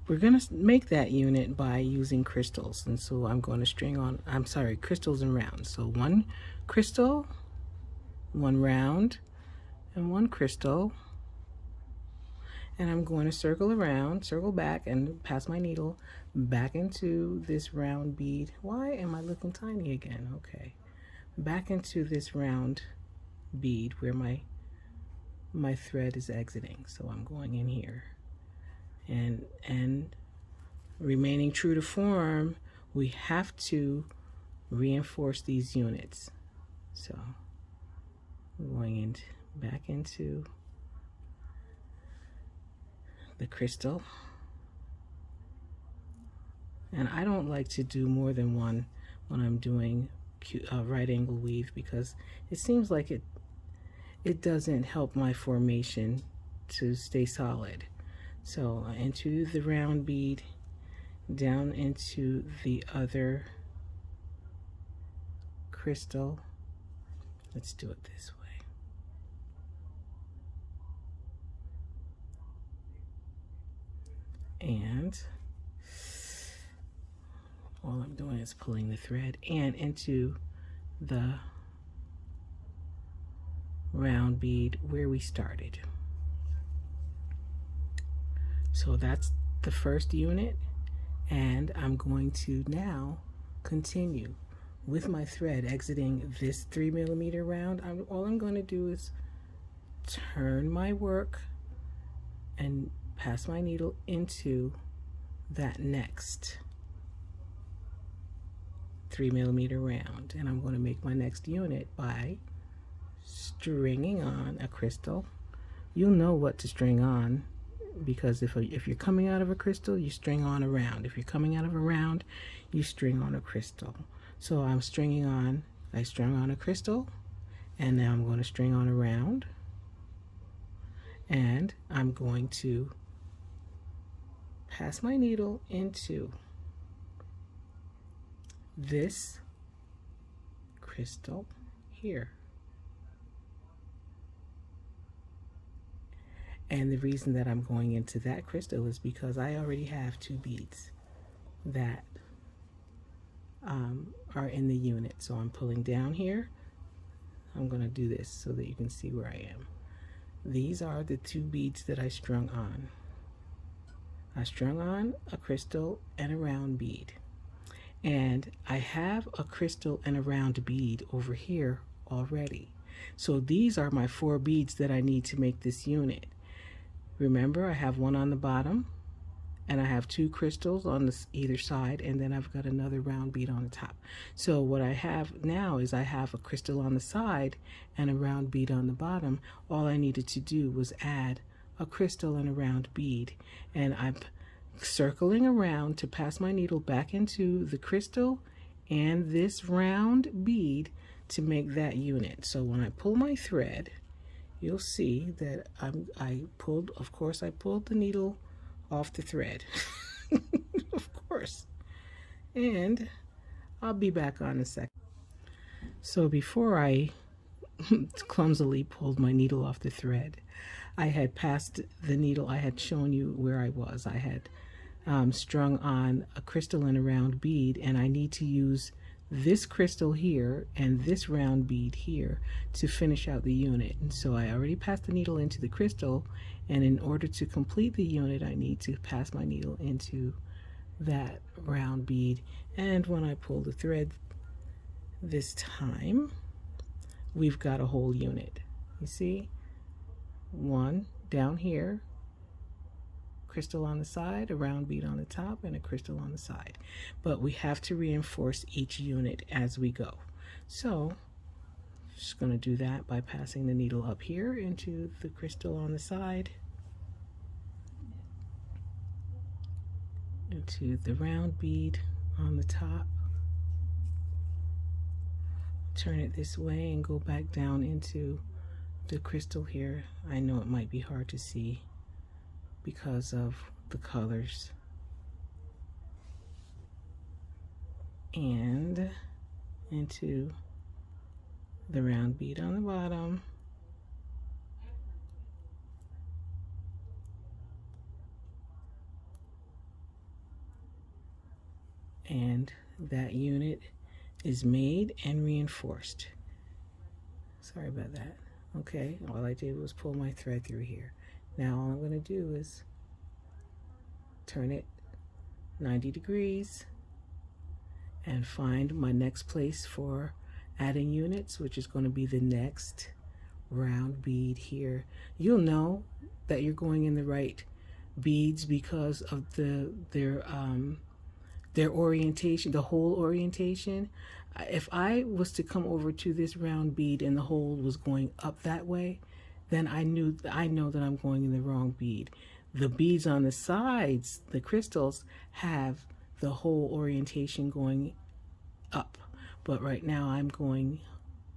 we're going to make that unit by using crystals. And so I'm going to string on, I'm sorry, crystals and rounds. So one crystal, one round, and one crystal. And I'm going to circle around, circle back, and pass my needle back into this round bead. Why am I looking tiny again? Okay. Back into this round bead where my thread is exiting. So I'm going in here. And remaining true to form, we have to reinforce these units. So I'm going back into the crystal. And I don't like to do more than one when I'm doing right angle weave, because it seems like it doesn't help my formation to stay solid. So into the round bead, down into the other crystal. Let's do it this way. And all I'm doing is pulling the thread and into the round bead where we started. So that's the first unit, and I'm going to now continue with my thread exiting this 3mm round. All I'm going to do is turn my work and pass my needle into that next 3mm round, and I'm going to make my next unit by stringing on a crystal. You'll know what to string on, because if you're coming out of a crystal, you string on a round. If you're coming out of a round, you string on a crystal. So I'm stringing on, I strung on a crystal, and now I'm going to string on a round, and I'm going to pass my needle into this crystal here. And the reason that I'm going into that crystal is because I already have two beads that are in the unit. So I'm pulling down here. I'm going to do this so that you can see where I am. These are the two beads that I strung on. I strung on a crystal and a round bead. And I have a crystal and a round bead over here already. So these are my 4 beads that I need to make this unit. Remember, I have one on the bottom, and I have 2 crystals on either side, and then I've got another round bead on the top. So what I have now is I have a crystal on the side and a round bead on the bottom. All I needed to do was add a crystal and a round bead, and I'm circling around to pass my needle back into the crystal and this round bead to make that unit. So when I pull my thread, you'll see that I pulled the needle off the thread. Of course. And I'll be back on in a second. So before I clumsily pulled my needle off the thread, I had passed the needle. I had shown you where I was. I had strung on a crystal and a round bead, and I need to use this crystal here and this round bead here to finish out the unit. And so I already passed the needle into the crystal, and in order to complete the unit, I need to pass my needle into that round bead. And when I pull the thread this time, we've got a whole unit. You see, one down here, crystal on the side, a round bead on the top, and a crystal on the side. But we have to reinforce each unit as we go. So just going to do that by passing the needle up here into the crystal on the side, into the round bead on the top, turn it this way and go back down into the crystal here. I know it might be hard to see because of the colors. And into the round bead on the bottom, and that unit is made and reinforced. Sorry about that. Okay, all I did was pull my thread through here. Now all I'm going to do is turn it 90 degrees and find my next place for adding units, which is going to be the next round bead here. You'll know that you're going in the right beads because of their orientation, the hole orientation. If I was to come over to this round bead and the hole was going up that way, then I know that I'm going in the wrong bead. The beads on the sides, the crystals, have the hole orientation going up, but right now I'm going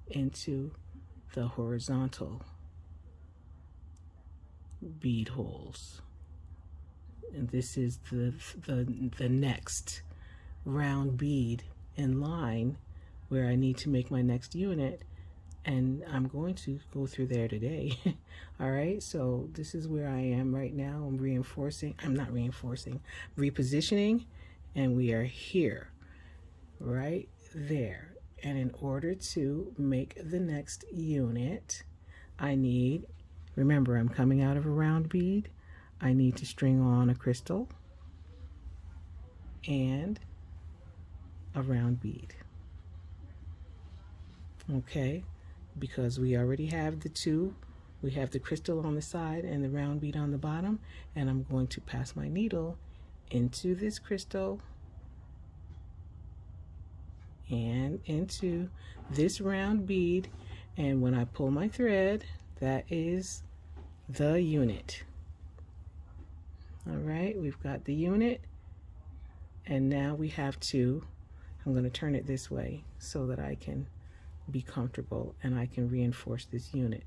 into the horizontal bead holes, and this is the next round bead in line where I need to make my next unit, and I'm going to go through there today. All right, so this is where I am right now. I'm repositioning, and we are here right there. And in order to make the next unit, I need, remember, I'm coming out of a round bead. I need to string on a crystal and a round bead. Okay, because we already have the two. We have the crystal on the side and the round bead on the bottom, and I'm going to pass my needle into this crystal and into this round bead, and when I pull my thread, that is the unit. All right, we've got the unit, and now we have to, I'm going to turn it this way so that I can be comfortable and I can reinforce this unit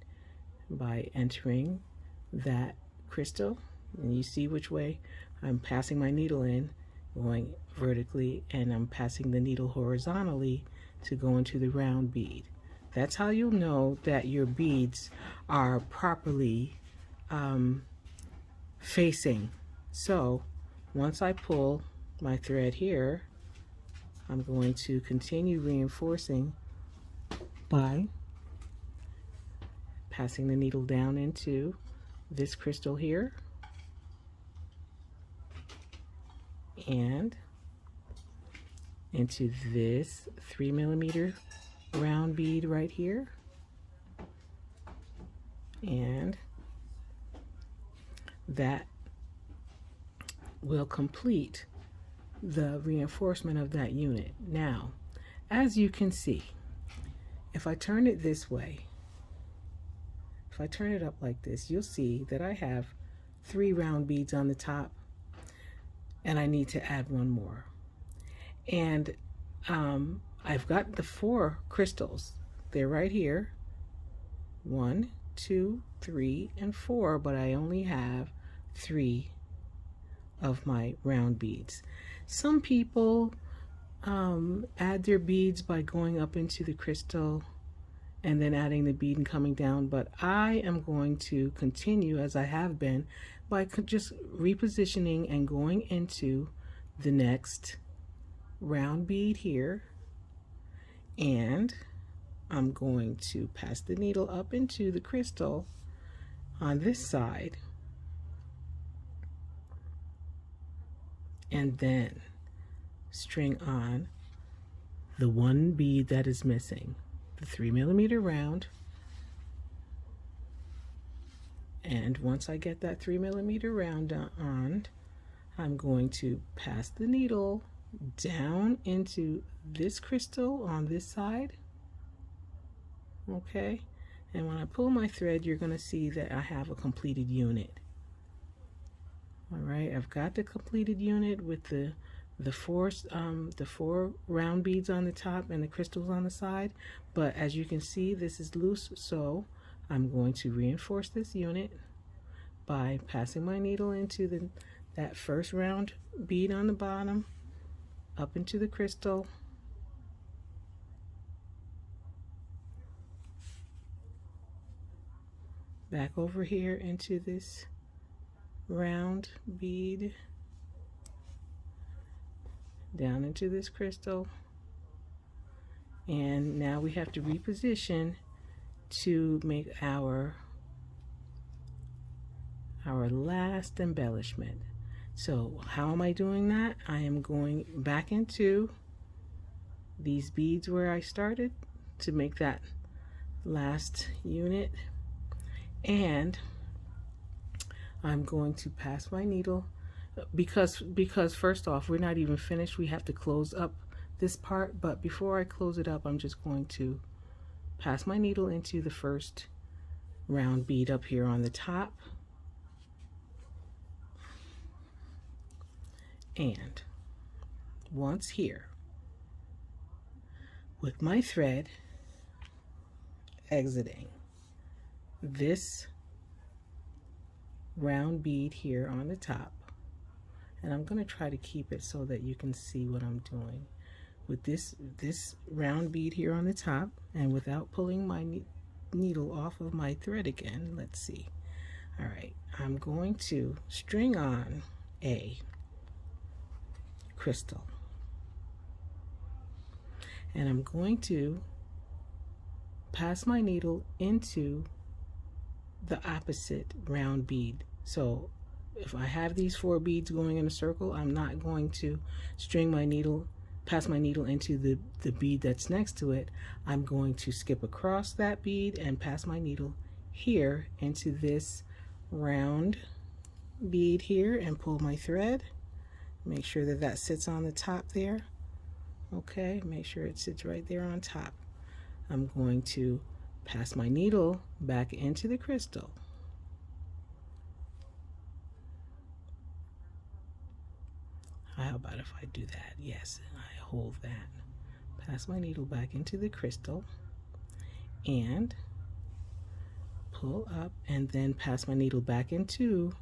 by entering that crystal, and you see which way I'm passing my needle in, going vertically, and I'm passing the needle horizontally to go into the round bead. That's how you'll know that your beads are properly facing. So once I pull my thread here, I'm going to continue reinforcing by passing the needle down into this crystal here and into this 3mm round bead right here, and that will complete the reinforcement of that unit. Now, as you can see, if I turn it this way, if I turn it up like this, you'll see that I have 3 round beads on the top, and I need to add 1 more. And I've got the 4 crystals. They're right here. 1, 2, 3, and 4, but I only have 3 of my round beads. Some people add their beads by going up into the crystal and then adding the bead and coming down, but I am going to continue as I have been by just repositioning and going into the next round bead here, and I'm going to pass the needle up into the crystal on this side, and then string on the 1 bead that is missing, the 3mm round. And once I get that 3mm round on, I'm going to pass the needle down into this crystal on this side. Okay, and when I pull my thread, you're going to see that I have a completed unit. All right, I've got the completed unit with the 4 round beads on the top and the crystals on the side, but as you can see, this is loose, so I'm going to reinforce this unit by passing my needle into that first round bead on the bottom, up into the crystal, back over here into this round bead, down into this crystal. And now we have to reposition to make our last embellishment. So how am I doing that? I am going back into these beads where I started to make that last unit, and I'm going to pass my needle because first off, we're not even finished. We have to close up this part, but before I close it up, I'm just going to pass my needle into the first round bead up here on the top, and once here, with my thread exiting this round bead here on the top, and I'm going to try to keep it so that you can see what I'm doing with this round bead here on the top, and without pulling my needle off of my thread again. Let's see. All right, I'm going to string on a crystal, and I'm going to pass my needle into the opposite round bead. So if I have these 4 beads going in a circle, I'm not going to string my needle, pass my needle into the bead that's next to it. I'm going to skip across that bead and pass my needle here into this round bead here and pull my thread. Make sure that that sits on the top there. Okay, make sure it sits right there on top. I'm going to pass my needle back into the crystal. How about if I do that? Yes, I hold that. Pass my needle back into the crystal and pull up, and then pass my needle back into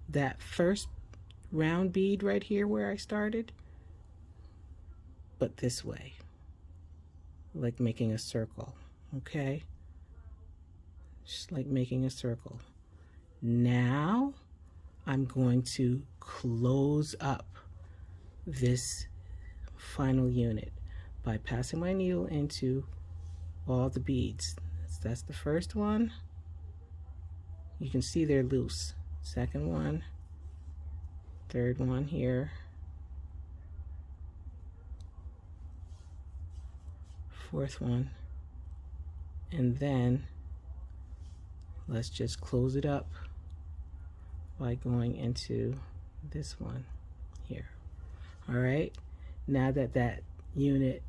that first round bead right here where I started, but this way, like making a circle. Okay, just like making a circle. Now I'm going to close up this final unit by passing my needle into all the beads. That's the first one. You can see they're loose. Second one, third one here, fourth one, and then let's just close it up by going into this one here. All right, now that that unit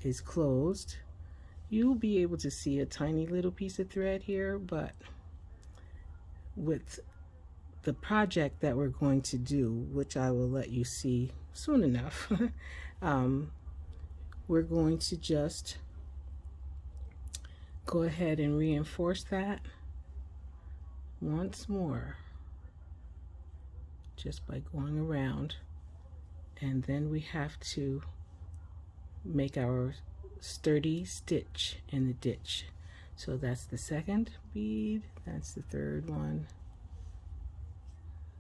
is closed, you'll be able to see a tiny little piece of thread here, but with the project that we're going to do, which I will let you see soon enough, we're going to just go ahead and reinforce that once more, just by going around, and then we have to make our sturdy stitch in the ditch. So that's the second bead, that's the third one,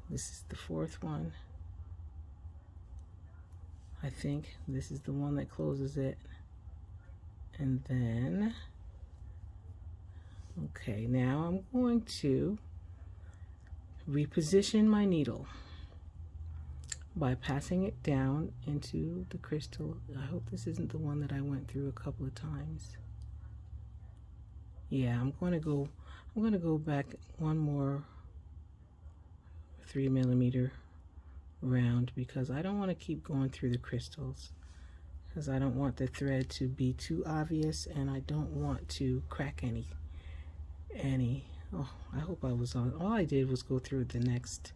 this is the fourth one. I think this is the one that closes it. And then, okay, now I'm going to reposition my needle by passing it down into the crystal. I hope this isn't the one that I went through a couple of times. Yeah, I'm going to go back one more 3mm round, because I don't want to keep going through the crystals, because I don't want the thread to be too obvious, and I don't want to crack any. Oh, I hope I was on. All I did was go through the next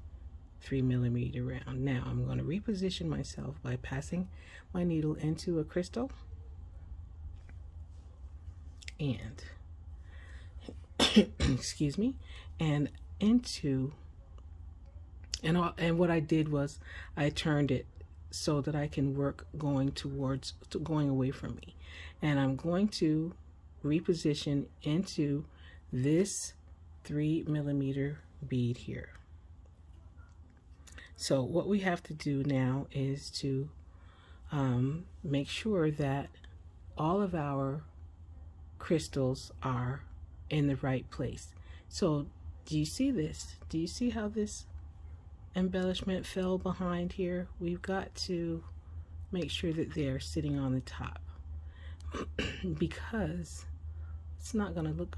3mm round. Now I'm going to reposition myself by passing my needle into a crystal and excuse me, and into, and what I did was I turned it so that I can work going away from me, and I'm going to reposition into this 3mm bead here. So what we have to do now is to make sure that all of our crystals are in the right place. So do you see this? Do you see how this embellishment fell behind here? We've got to make sure that they're sitting on the top because it's not going to look,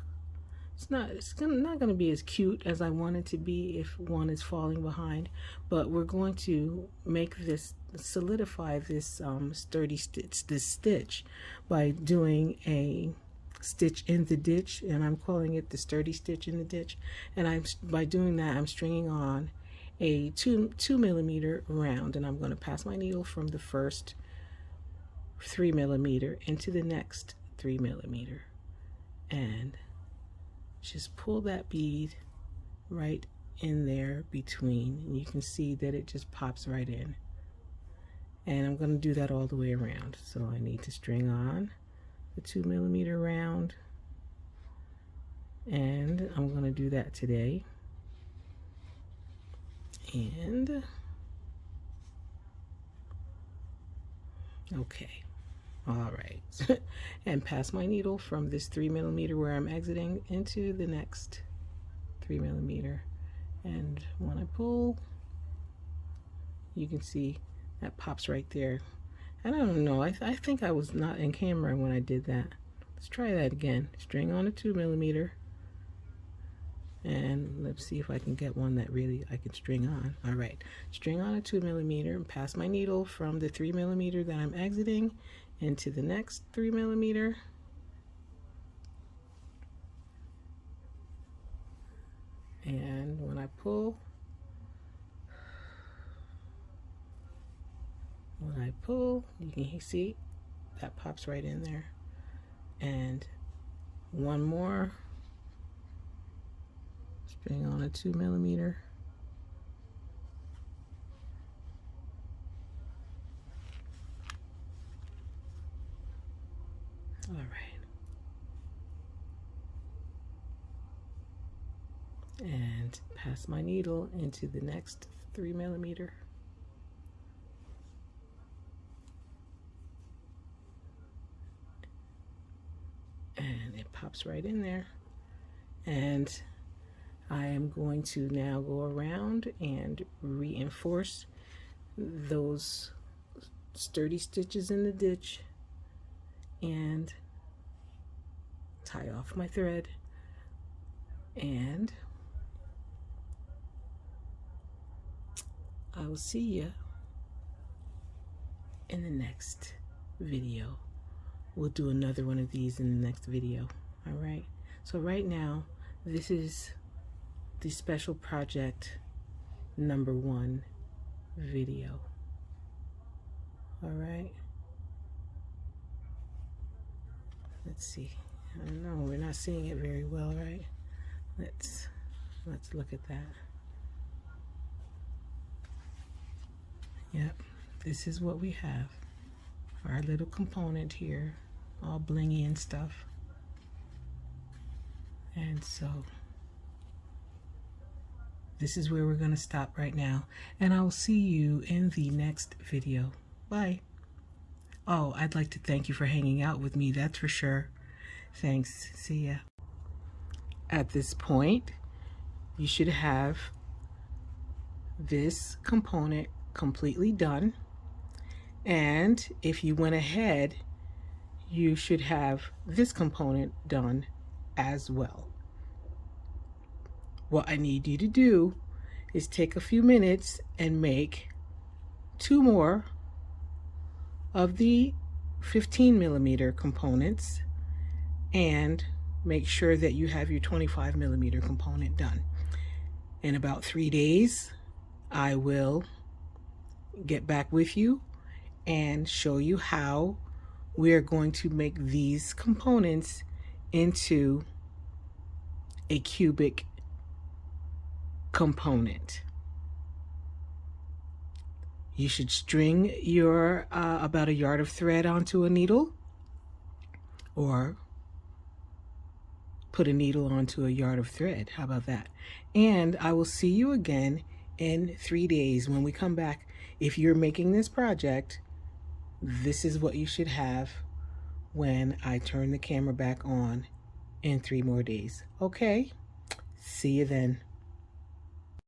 it's not going to be as cute as I want it to be if one is falling behind. But we're going to make this, solidify this sturdy stitch, this stitch, by doing a stitch in the ditch, and I'm calling it the sturdy stitch in the ditch. And by doing that, I'm stringing on a 2 millimeter round, and I'm going to pass my needle from the first 3 millimeter into the next 3 millimeter, and just pull that bead right in there between, and you can see that it just pops right in. And I'm going to do that all the way around. So I need to string on the 2 millimeter round, and I'm going to do that today. And okay, all right. And pass my needle from this 3 millimeter where I'm exiting into the next 3 millimeter, and when I pull, you can see that pops right there. And I don't know, I think I was not in camera when I did that. Let's try that again. String on a 2 millimeter, and let's see if I can get one that really I can string on. All right, string on a 2 millimeter and pass my needle from the 3 millimeter that I'm exiting into the next 3 millimeter. And when I pull, you can see that pops right in there. And one more, string on a 2 millimeter. All right. And pass my needle into the next 3 millimeter. And it pops right in there. And I am going to now go around and reinforce those sturdy stitches in the ditch and tie off my thread. And I will see you in the next video. We'll do another one of these in the next video. All right, so right now this is the special project #1 video. All right, let's see. I don't know, we're not seeing it very well, right? Let's look at that. Yep, this is what we have. Our little component here, all blingy and stuff. And so this is where we're going to stop right now, and I'll see you in the next video. Bye. Oh, I'd like to thank you for hanging out with me, that's for sure. Thanks. See ya. At this point, you should have this component completely done. And if you went ahead, you should have this component done as well. What I need you to do is take a few minutes and make 2 more of the 15 millimeter components, and make sure that you have your 25 millimeter component done. In about 3 days, I will get back with you and show you how we are going to make these components into a cubic component. You should string your about 1 yard of thread onto a needle, or put a needle onto 1 yard of thread. How about that? And I will see you again in 3 days when we come back. If you're making this project, this is what you should have when I turn the camera back on in 3 more days. Okay, see you then.